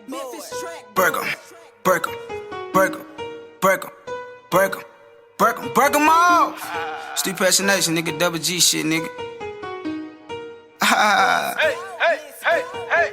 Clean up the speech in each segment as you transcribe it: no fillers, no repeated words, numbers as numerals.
Break 'em, break 'em, break 'em, break 'em, break 'em, break 'em, break 'em all. Street Passionation, nigga, double G shit, nigga. Hey, hey, hey, hey.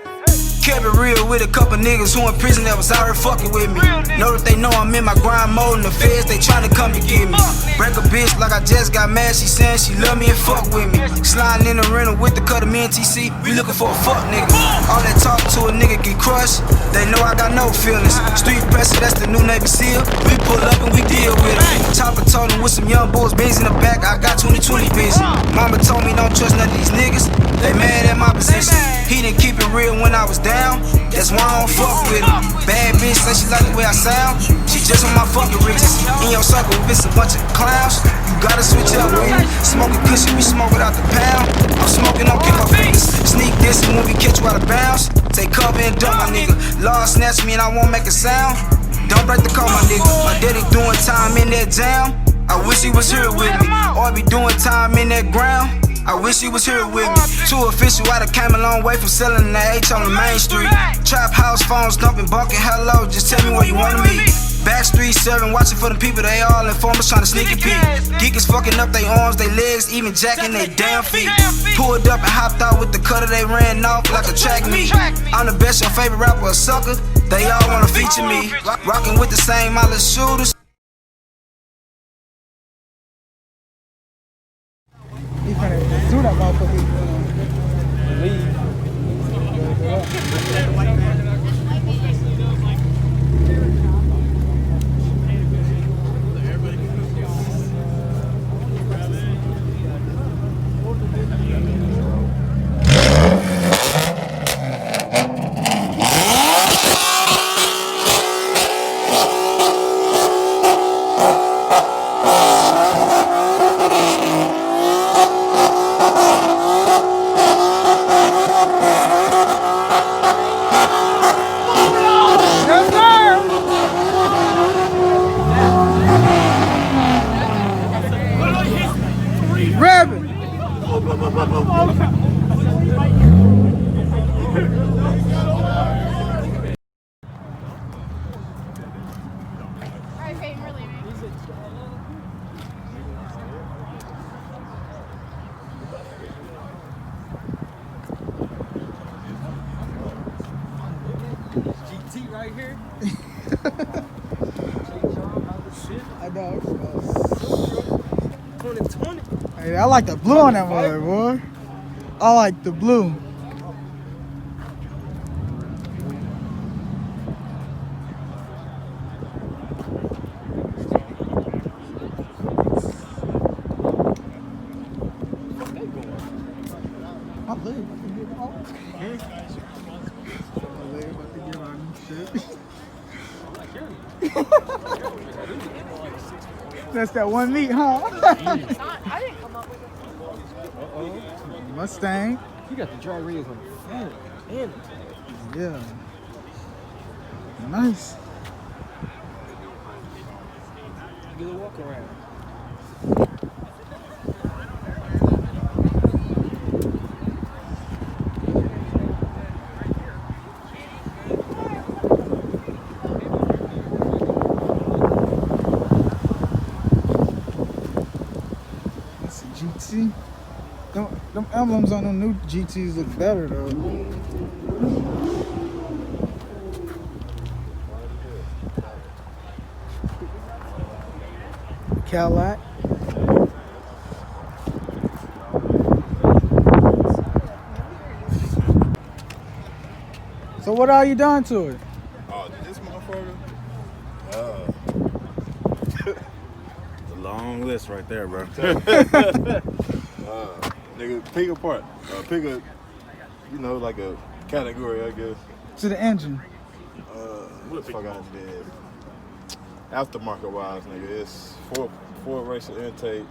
Kept it real with a couple niggas who in prison that was out here fucking with me. Know that they know I'm in my grind mode and the feds, they tryna come to get me. Break a bitch like I just got mad, she saying she love me and fuck with me. Sliding in the rental with the cut of me and TC, we looking for a fuck nigga. All that talk to a nigga get crushed, they know I got no feelings. Street pressure, that's the new Navy SEAL, we pull up and we deal with it. Chopper told him with some young boys, beans in the back, I got 20/20 busy. Mama told me don't trust none of these niggas, they mad at my position. He didn't keep it real when I was down, that's why I don't fuck with him. Bad bitch say she like the way I sound, she just on my fucking riches. In your circle, if it's a bunch of clowns, you gotta switch up with it. Smoking cushion, we smoke without the pound. I'm smoking, don't kick my fingers. Sneak this when we catch you out of bounds. Take cover and dump my nigga. Law snatch me and I won't make a sound. Don't break the code, my nigga. My daddy doing time in that jam. I wish he was here with me. Or be doing time in that ground. I wish he was here with me. Too official, I done came a long way from selling the H on the main street. Trap house phones, dumping, bunking, hello, just tell me where you wanna meet. Backstreet 7, watching for the people, they all informers trying to sneak and peek. Geek is fucking up their arms, they legs, even jacking they damn feet. Pulled up and hopped out with the cutter, they ran off like a track meet. I'm the best, your favorite rapper, a sucker, they all wanna feature me. Rocking with the same mindless shooters. He finna do that motherfucker. Leave. GT right here. I know. 2020. Hey, I like the blue on that mother, boy. I like the blue. My leg about to get off. My leg about to get on shit. That's that one meat, huh? I didn't come up with it. Mustang. You got the dry ribs on the front and Yeah. Nice. get a walk around. That's a GT. Them emblems on them new GTs look better though. Cadillac. So what are you done to it? Oh, this motherfucker? It's a long list right there, bro. Nigga, pick a part. Pick a, you know, like a category, I guess. To the engine. What the fuck I did? Aftermarket wise, nigga, it's four racer intake,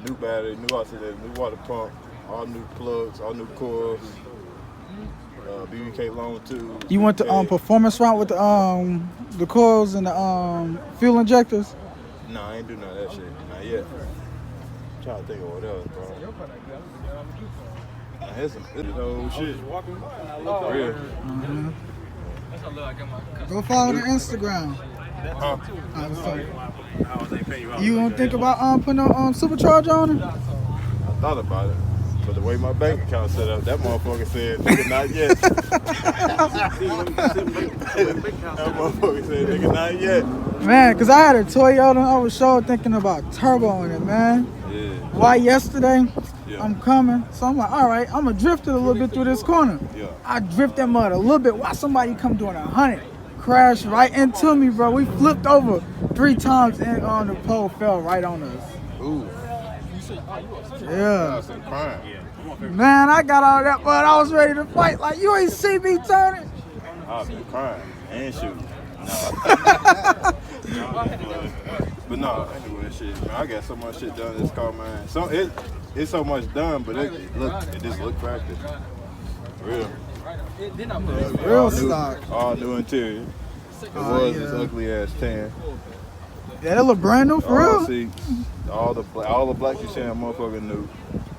new battery, new alternator, new water pump, all new plugs, all new coils, BBK long tubes. You went the performance route with the coils and the fuel injectors? Nah, I ain't do none of that shit. Not yet. I'm trying to think of what else, bro. Nah, here's some old shit. For real. Go follow the Instagram. Huh? You gonna think about putting a supercharger on it? I thought about it. But the way my bank account set up, that motherfucker said, nigga, not yet. That motherfucker said, nigga, not yet. Man, cause I had a Toyota, I was sure thinking about turbo in it, man. Yeah. Why yesterday? Yeah. I'm coming, so I'm like, all right, I'm gonna drift it a little bit through this corner. Yeah. I drift that mud a little bit. Why somebody come doing 100? Crashed right into me, bro. We flipped over 3 times and on the pole fell right on us. Ooh. Yeah. That's some crime. Man, I got all that mud. I was ready to fight. Like, you ain't see me turning. I've been crying and shooting. But no, anyway, shit, man. I got so much shit done in this car, man. So it's so much done, but it just look practice. Real. Real stock. All new interior. It was this ugly ass tan. Yeah, that look brand new for All real. seats, all the black you see that motherfucker new.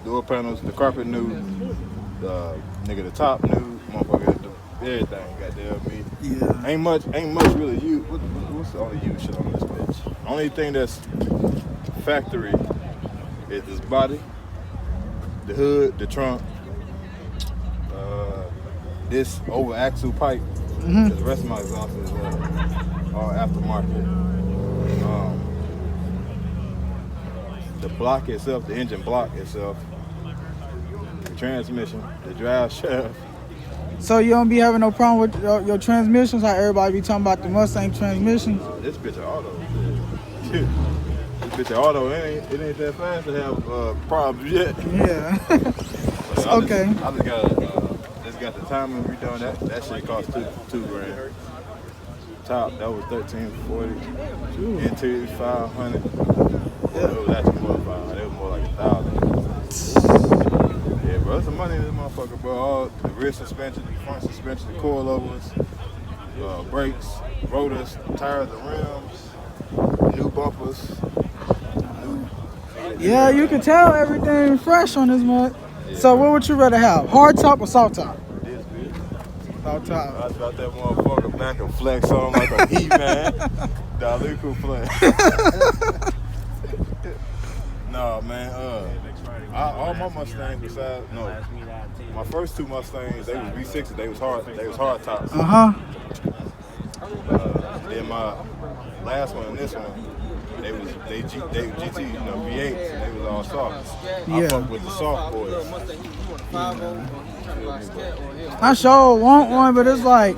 Door panels, the carpet new. The top new. Motherfucker, everything. Goddamn me. Yeah. Ain't much really used. What's the only used shit on this bitch? Only thing that's factory is this body, the hood, the trunk, this over axle pipe. The rest of my exhaust is all aftermarket. The block itself, the engine block itself, the transmission, the drive shaft. So you don't be having no problem with your transmissions? How everybody be talking about the Mustang transmission? This bitch an auto. This bitch an auto. It ain't that fast to have problems yet. Yeah. But Okay. I just got the timing redone. That shit cost $2 grand. Top that was $1,340. Interior $500. It was actually more than $500. It was more like $1,000. Yeah, bro, there's some money in this motherfucker, bro. All the rear suspension, the front suspension, the coilovers, brakes, rotors, tires, and rims, new bumpers. Yeah, you can tell everything fresh on this mud. Yeah. So what would you rather have? Hard top or soft top? This bitch. Soft top. I thought that motherfucker back and flex on like a heat man. Daliku flex. No, man. All my Mustangs besides my first 2 Mustangs, they was V6s. They was hard tops. Then my last one and this one, they GT, V8s. And they was all soft. I fuck with the soft boys. I sure want one, but it's like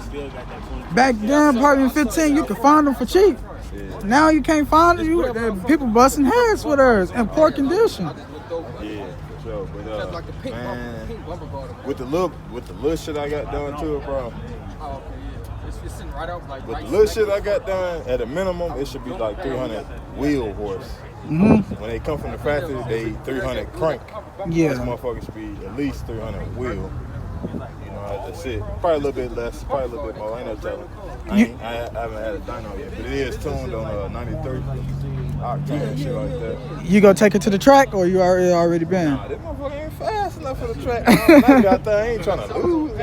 back then, probably in 15, you could find them for cheap. Now you can't find them. People busting heads with hers in poor condition. Yeah, for sure. But man, with the little shit I got done to it, bro. With the little shit I got done, at a minimum, it should be like 300 wheel horse. When they come from the factory, they 300 crank. Yeah. This motherfucker should be at least 300 wheel. You know, that's it. Probably a little bit less, probably a little bit more. Ain't no telling. I haven't had a dyno yet, but it is tuned on 93 octane and shit like that. You gonna take it to the track, or you already been? Nah, this motherfucker ain't fast enough for the track. I ain't trying to lose.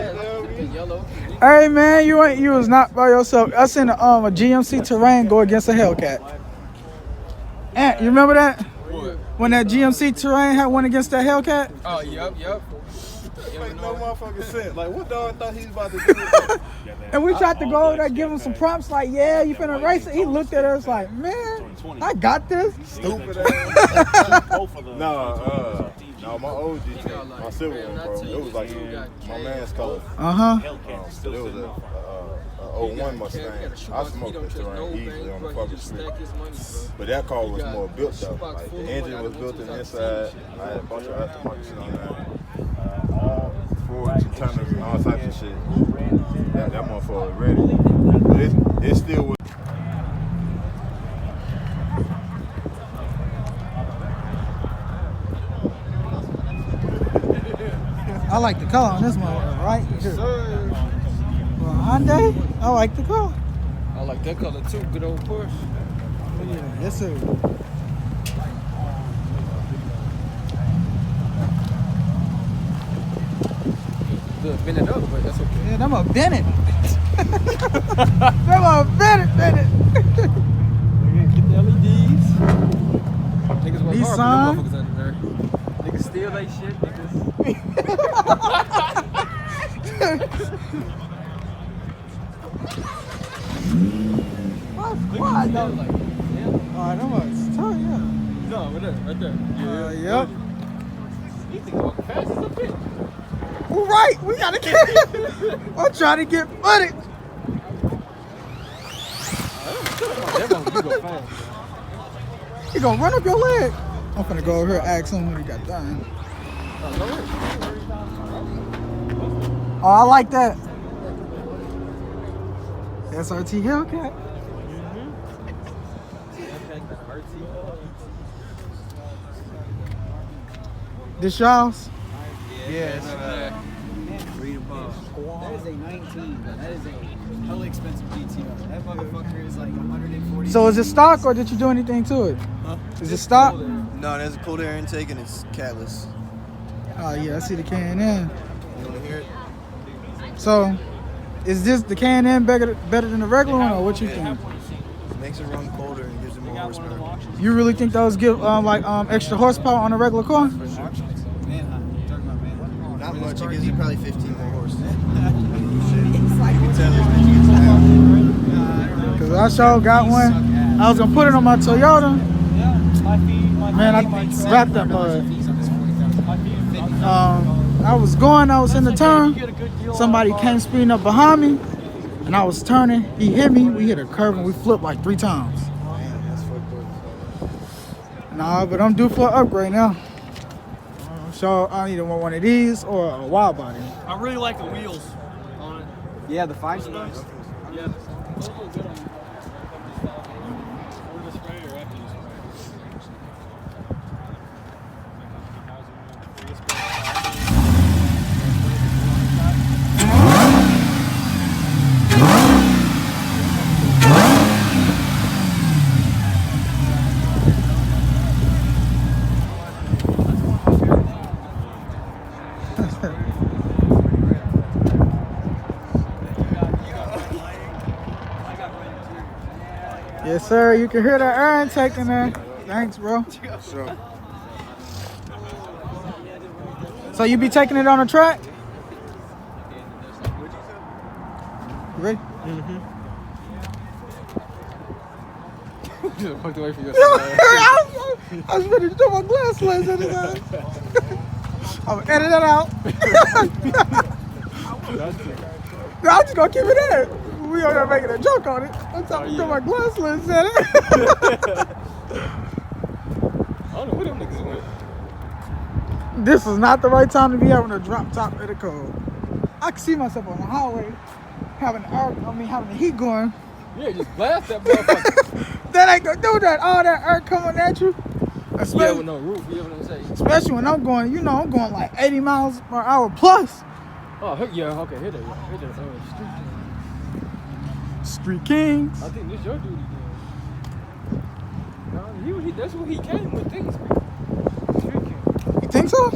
Hey man, you was not by yourself. I seen a GMC Terrain go against a Hellcat. Ant, you remember that? What? When that GMC Terrain had went against that Hellcat? Oh, yep. Make no motherfucking sense. Like, what dog thought he was about to do with that? And we tried to go over there, give him some prompts like, yeah, you finna race it. He looked at us like, man, I got this. Stupid ass. No, my old GT, my silver one, bro, it was like my man's color. It was a 01 Mustang. I smoked this Terrain easily on the fucking street. But that car was more built though. Like, the engine was built in the inside. I had a bunch of aftermarket shit on there. Forwards and turners and all types of shit. That motherfucker was ready. But it still was. I like the color on this one, right? Yes, sir. Well, Hyundai, I like the color. I like that color too. Good old Porsche. Oh, yeah, yes sir. Good, bend it up, but that's okay. Yeah, I'm a Bennett. Come on, Bennett. Get the LEDs. Niggas work hard for them Nissan. motherfuckers under there. Niggas steal they shit, niggas. Why though? Like, yeah. Oh, that was tough, yeah. No, right there. Yep. These niggas walking fast as a bitch. Well, right, we gotta get. I'm trying to get footage. That one, you go fast. He gonna run up your leg. I'm finna go over here and ask him when he got done. Oh, I like that. SRT Hellcat. This y'all's? Yes. Read above. That is a 19. That is a hella expensive GTO. That motherfucker is like 140. So is it stock or did you do anything to it? Huh? Is it stock? No, there's a cold air intake and it's catless. Oh yeah, I see the K&N. You want to hear it? So, is this the K&N better than the regular one, or what you think? It makes it run colder and gives it more horsepower. You really think those give extra horsepower on a regular car? Not much. It gives it probably 15 more horse. Cause I sure got one. I was gonna put it on my Toyota. Man, I wrapped that mud. I was in the turn. Somebody came speeding up behind me, and I was turning. He hit me. We hit a curve and we flipped like 3 times. Nah, but I'm due for an upgrade now. So I either want one of these or a wide body. I really like the wheels on it. Yeah, the 5-spokes. Yeah. Those look good on you. Yes, sir. You can hear that air intake in there. Thanks, bro. Sure. So you be taking it on a track? You ready? Just walked away from your I was ready to throw my glass lens at his ass. I'm gonna edit that out. No, I'm just gonna keep it in. We are not making a joke on it. I'm talking to my glass lens at it. I don't know who them niggas went. This is not the right time to be having a drop top at the cold. I can see myself on the highway having the heat going. Yeah, just blast that motherfucker. That ain't gonna do that. All that air coming at you. Yeah, with no roof, you know what I'm saying? Especially when I'm going, I'm going like 80 miles per hour plus. Oh, yeah, okay, here they go. Here they go. Street Kings. I think this your duty then. No, that's what he came with, things. Street King. You think so?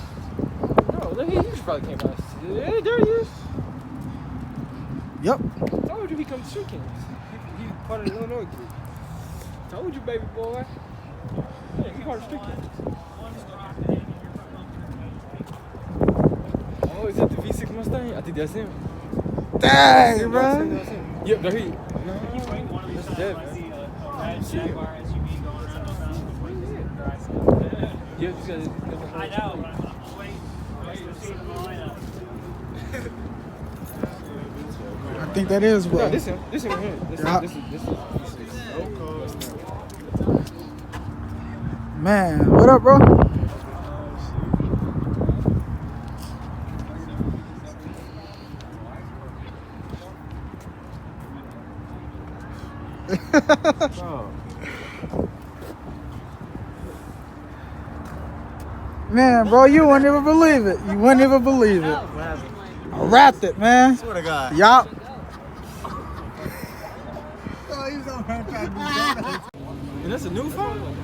No, he just probably came out. Yeah, there he is. Yep. Told you he come to Street Kings. He's part of the Illinois group. Told you, baby boy. Yeah, he part of Street Kings. Oh, is that the V6 Mustang? I think that's him. Dang, bro. Yep, there he is. That's dead, man. Yeah, I know. I think that is No, bro. this him. This him here. This Yeah. is. Man, what up, bro? Man, bro, you wouldn't even believe it. You wouldn't even believe it. I wrapped it, man. Swear to God. Yup. And that's a new phone?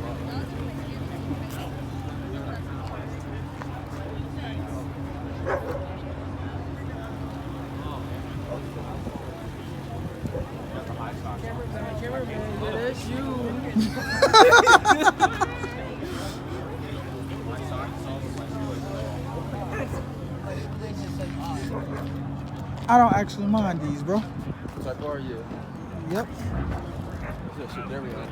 Yeah, that's you. I don't actually mind these, bro. It's like, oh yeah. Yep. That shit there we are.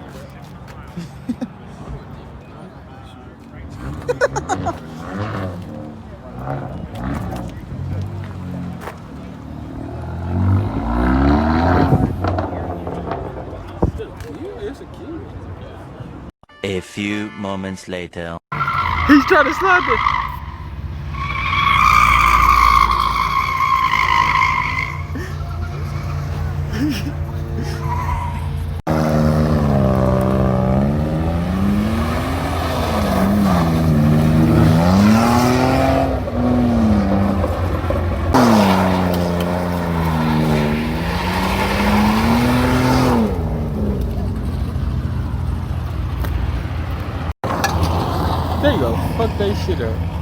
It's a kid. A few moments later. He's trying to slap it. There you go. Fuck that shit up.